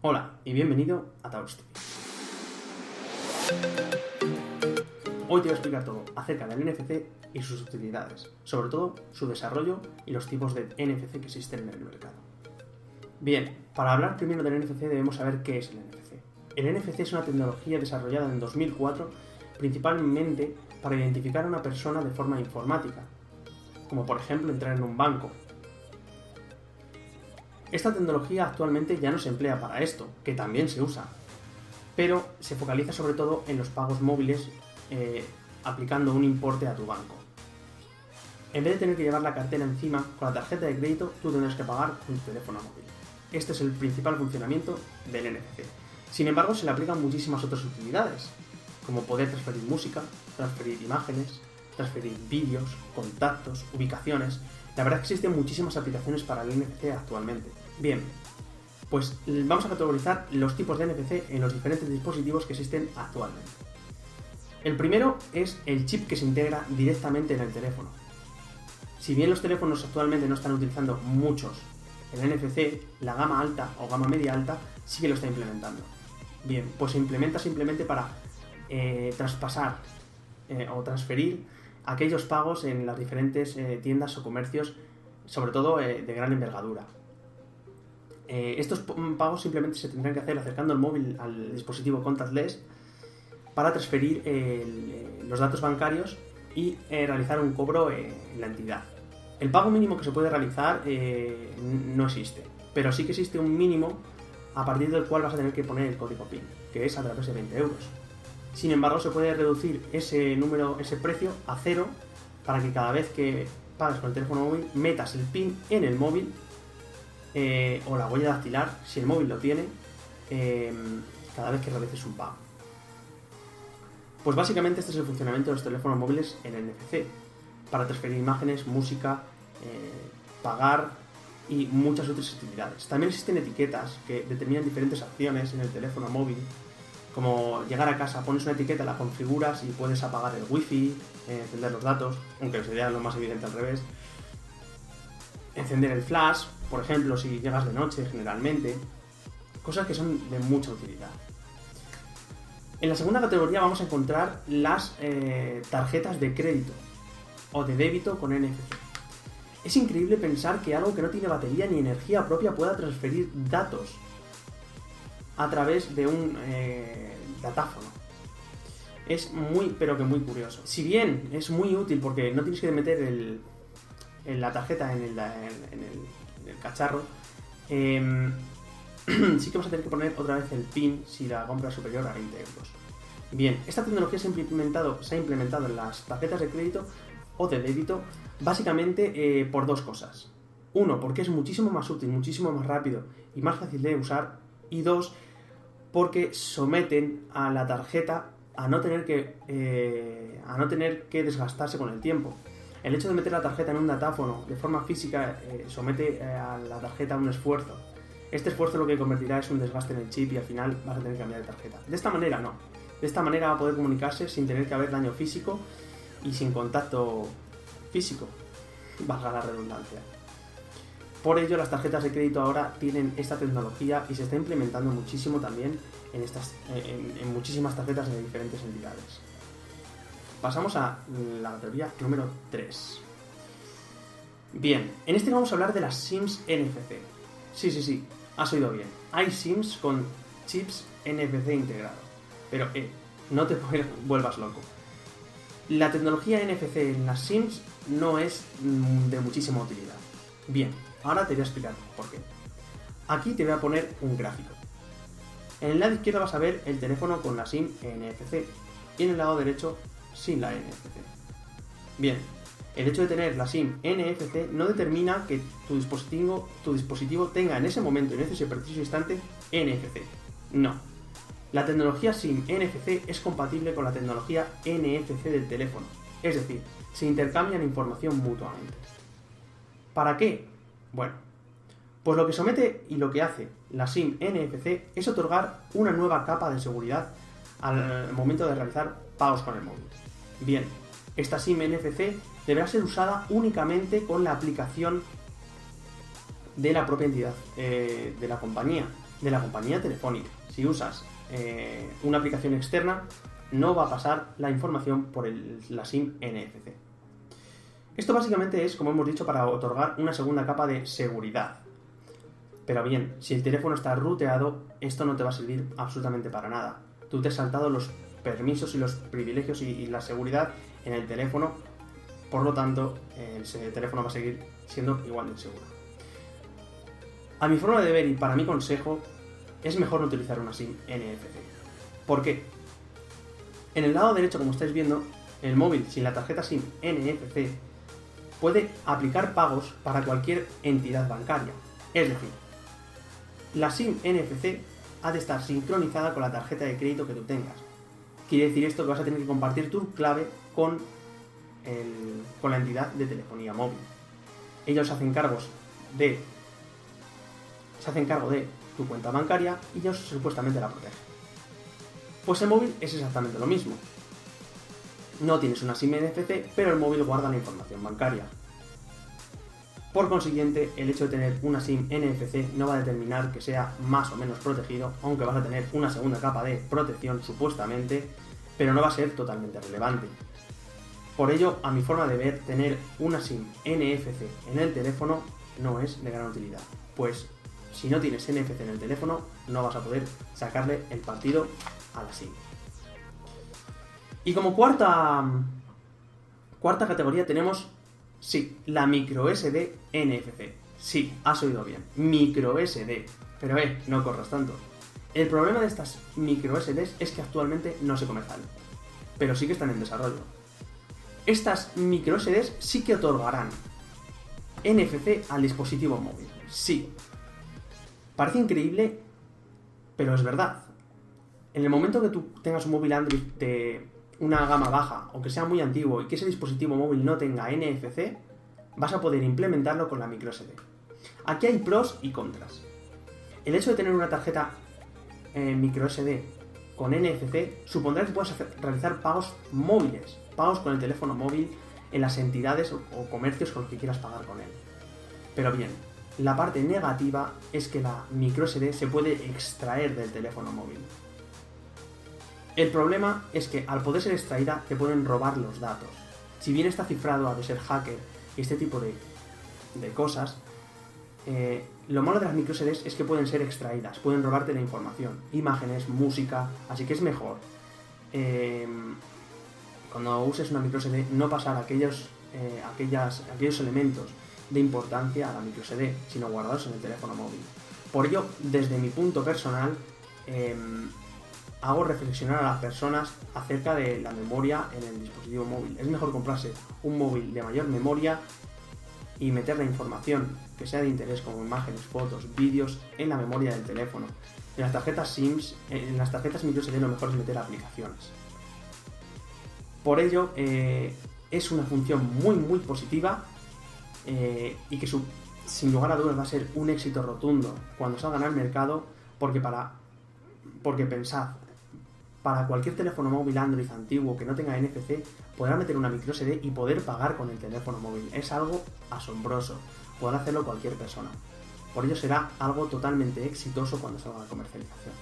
Hola y bienvenido a Taurus TV. Hoy te voy a explicar todo acerca del NFC y sus utilidades, sobre todo su desarrollo y los tipos de NFC que existen en el mercado. Bien, para hablar primero del NFC debemos saber qué es el NFC. El NFC es una tecnología desarrollada en 2004 principalmente para identificar a una persona de forma informática, como por ejemplo entrar en un banco. Esta tecnología actualmente ya no se emplea para esto, que también se usa, pero se focaliza sobre todo en los pagos móviles aplicando un importe a tu banco. En vez de tener que llevar la cartera encima, con la tarjeta de crédito tú tendrás que pagar con tu teléfono móvil. Este es el principal funcionamiento del NFC. Sin embargo, se le aplican muchísimas otras utilidades, como poder transferir música, transferir imágenes, transferir vídeos, contactos, ubicaciones. La verdad es que existen muchísimas aplicaciones para el NFC actualmente. Bien, pues vamos a categorizar los tipos de NFC en los diferentes dispositivos que existen actualmente. El primero es el chip que se integra directamente en el teléfono. Si bien los teléfonos actualmente no están utilizando muchos el NFC, la gama alta o gama media alta sí que lo está implementando. Bien, pues se implementa simplemente para traspasar o transferir aquellos pagos en las diferentes tiendas o comercios, sobre todo de gran envergadura. Estos pagos simplemente se tendrán que hacer acercando el móvil al dispositivo contactless para transferir los datos bancarios y realizar un cobro en la entidad. El pago mínimo que se puede realizar no existe, pero sí que existe un mínimo a partir del cual vas a tener que poner el código PIN, que es a través de 20 euros. Sin embargo, se puede reducir ese precio a 0 para que cada vez que pagues con el teléfono móvil metas el PIN en el móvil o la huella dactilar, si el móvil lo tiene, cada vez que realices un pago. Pues básicamente este es el funcionamiento de los teléfonos móviles en NFC, para transferir imágenes, música, pagar y muchas otras utilidades. También existen etiquetas que determinan diferentes acciones en el teléfono móvil, como llegar a casa, pones una etiqueta, la configuras y puedes apagar el wifi, encender los datos, aunque sería lo más evidente al revés. Encender el flash, por ejemplo, si llegas de noche generalmente. Cosas que son de mucha utilidad. En la segunda categoría vamos a encontrar las tarjetas de crédito o de débito con NFC. Es increíble pensar que algo que no tiene batería ni energía propia pueda transferir datos a través de un datáfono. Es muy, pero que muy curioso. Si bien es muy útil porque no tienes que meter la tarjeta en el cacharro, sí que vas a tener que poner otra vez el PIN si la compra es superior a 20 euros. Bien, esta tecnología se ha implementado en las tarjetas de crédito o de débito básicamente por dos cosas. Uno, porque es muchísimo más útil, muchísimo más rápido y más fácil de usar. Y dos, porque someten a la tarjeta a no tener que desgastarse con el tiempo. El hecho de meter la tarjeta en un datáfono de forma física somete a la tarjeta a un esfuerzo. Este esfuerzo lo que convertirá es un desgaste en el chip y al final vas a tener que cambiar de tarjeta. De esta manera no. De esta manera va a poder comunicarse sin tener que haber daño físico y sin contacto físico, valga la redundancia. Por ello, las tarjetas de crédito ahora tienen esta tecnología y se está implementando muchísimo también en muchísimas tarjetas de diferentes entidades. Pasamos a la categoría número 3. Bien, en este vamos a hablar de las SIMs NFC. Sí, has oído bien. Hay SIMs con chips NFC integrados. Pero no te vuelvas loco. La tecnología NFC en las SIMs no es de muchísima utilidad. Bien, ahora te voy a explicar por qué. Aquí te voy a poner un gráfico. En el lado izquierdo vas a ver el teléfono con la SIM NFC y en el lado derecho sin la NFC. Bien, el hecho de tener la SIM NFC no determina que tu dispositivo tenga en ese momento, en ese preciso instante, NFC. No. La tecnología SIM NFC es compatible con la tecnología NFC del teléfono, es decir, se intercambian información mutuamente. ¿Para qué? Bueno, pues lo que somete y lo que hace la SIM NFC es otorgar una nueva capa de seguridad al momento de realizar pagos con el móvil. Bien, esta SIM NFC deberá ser usada únicamente con la aplicación de la propia entidad de la compañía. de la compañía telefónica. Si usas una aplicación externa, no va a pasar la información por la SIM NFC. Esto básicamente es, como hemos dicho, para otorgar una segunda capa de seguridad. Pero bien, si el teléfono está ruteado, esto no te va a servir absolutamente para nada. Tú te has saltado los permisos y los privilegios y la seguridad en el teléfono, por lo tanto, ese teléfono va a seguir siendo igual de inseguro. A mi forma de ver y para mi consejo, es mejor no utilizar una SIM NFC. ¿Por qué? En el lado derecho, como estáis viendo, el móvil sin la tarjeta SIM NFC puede aplicar pagos para cualquier entidad bancaria. Es decir, la SIM NFC ha de estar sincronizada con la tarjeta de crédito que tú tengas. Quiere decir esto que vas a tener que compartir tu clave con la entidad de telefonía móvil. Ellos se hacen cargo de tu cuenta bancaria y ellos supuestamente la protegen. Pues el móvil es exactamente lo mismo. No tienes una SIM NFC, pero el móvil guarda la información bancaria. Por consiguiente, el hecho de tener una SIM NFC no va a determinar que sea más o menos protegido, aunque vas a tener una segunda capa de protección supuestamente, pero no va a ser totalmente relevante. Por ello, a mi forma de ver, tener una SIM NFC en el teléfono no es de gran utilidad, pues si no tienes NFC en el teléfono, no vas a poder sacarle el partido a la SIM. Y como cuarta categoría tenemos, sí, la microSD NFC. Sí, has oído bien, microSD. Pero no corras tanto. El problema de estas microSDs es que actualmente no se comercializan, pero sí que están en desarrollo. Estas microSDs sí que otorgarán NFC al dispositivo móvil. Sí. Parece increíble, pero es verdad. En el momento que tú tengas un móvil Android de una gama baja o que sea muy antiguo y que ese dispositivo móvil no tenga NFC, vas a poder implementarlo con la microSD. Aquí hay pros y contras. El hecho de tener una tarjeta microSD con NFC supondrá que puedas realizar pagos móviles, pagos con el teléfono móvil en las entidades o comercios con los que quieras pagar con él. Pero bien, la parte negativa es que la microSD se puede extraer del teléfono móvil. El problema es que al poder ser extraída te pueden robar los datos. Si bien está cifrado a de ser hacker y este tipo de cosas, lo malo de las microSDs es que pueden ser extraídas, pueden robarte la información, imágenes, música, así que es mejor cuando uses una microSD no pasar aquellos elementos de importancia a la microSD, sino guardarlos en el teléfono móvil. Por ello, desde mi punto personal, hago reflexionar a las personas acerca de la memoria en el dispositivo móvil. Es mejor comprarse un móvil de mayor memoria y meter la información que sea de interés como imágenes, fotos, vídeos en la memoria del teléfono. En las tarjetas SIMs, en las tarjetas microSD lo mejor es meter aplicaciones. Por ello, es una función muy muy positiva y que sin lugar a dudas va a ser un éxito rotundo cuando salgan al mercado, porque pensad, para cualquier teléfono móvil Android antiguo que no tenga NFC, podrá meter una microSD y poder pagar con el teléfono móvil. Es algo asombroso, podrá hacerlo cualquier persona. Por ello será algo totalmente exitoso cuando salga a la comercialización.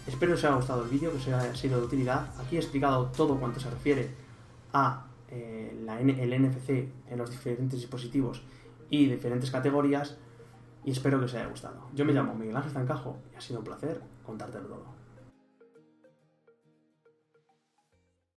Espero que os haya gustado el vídeo, que os haya sido de utilidad. Aquí he explicado todo cuanto se refiere a el NFC en los diferentes dispositivos y diferentes categorías, y espero que os haya gustado. Yo me llamo Miguel Ángel Zancajo y ha sido un placer contártelo todo.